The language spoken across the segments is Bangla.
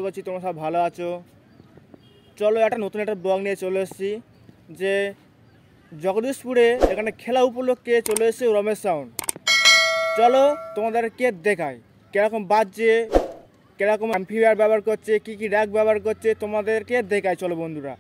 করছি তোমরা সব ভালো আছো। চলো একটা নতুন একটা ব্লগ নিয়ে চলে এসেছি যে জগদীশপুরে এখানে খেলা উপলক্ষে চলে এসেছে রমেশ সাউন্ড। চলো তোমাদেরকে দেখাই কীরকম বাজছে, কীরকম অ্যাম্পলিফায়ার ব্যবহার করছে, কী কী র্যাক ব্যবহার করছে তোমাদেরকে দেখাই। চলো বন্ধুরা।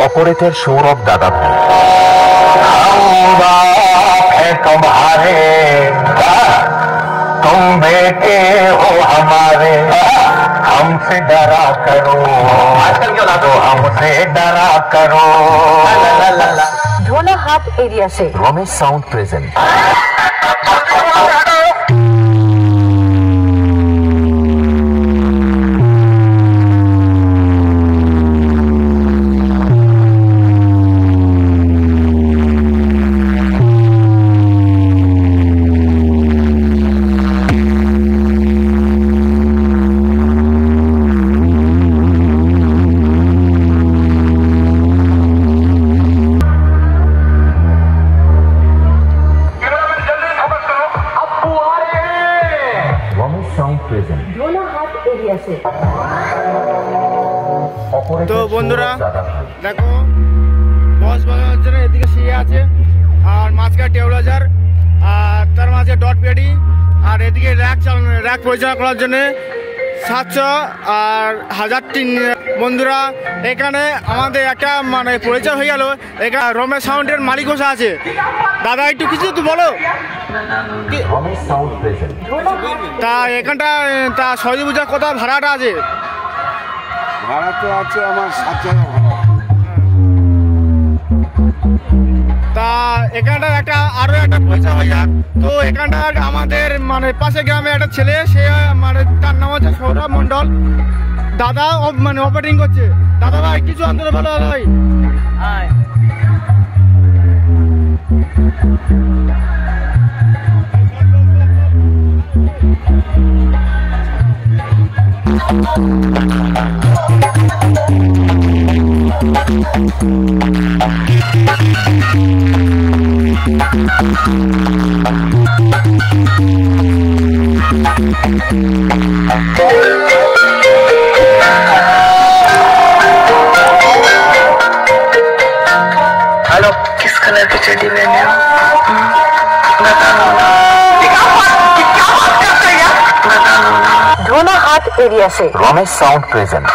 ऑपरेटर सौरभ दादा है तुम्हारे, तुम बेटे हो हमारे, हमसे डरा करो, तो हमसे डरा करो। ढोला हाट एरिया से रमेश साउंड प्रेजेंट। তো বন্ধুরা দেখো বস বাজানোর জন্য এদিকে সিয়ে আছে, আর মাঝখানে টেবলাজার, আর তার মাঝে ডট পেডি, আর এদিকে র্যাক পরিচালনা করার জন্য 700 আর 1003। বন্ধুরা এখানে আমাদের একটা মানে পরিচয় হয়ে গেল, এখানে রমেশ সাউন্ডের মালিক বসে আছে। দাদা একটু কিছু তো বলো। তা এখানটা তা সরস্বতী পূজার কত ভাড়াটা আছে? ভাড়া তো আছে আমার 7 টাকা ভাড়া। তা এখানটা একটা আরো একটা পরিচয় হয়ে যাক। তো এখানটা আমাদের মানে পাশে গ্রামে একটা ছেলে, সে মানে তার নাম হচ্ছে সৌরভ মন্ডল। দাদা মানে অপারেটিং করছে। দাদা ভাই কিছু অন্তত ভালো ভাই। हेलो, किस कलर की चड्डी पहने हो? ढोला हाट एरिया से रमेश साउंड प्रेजेंट।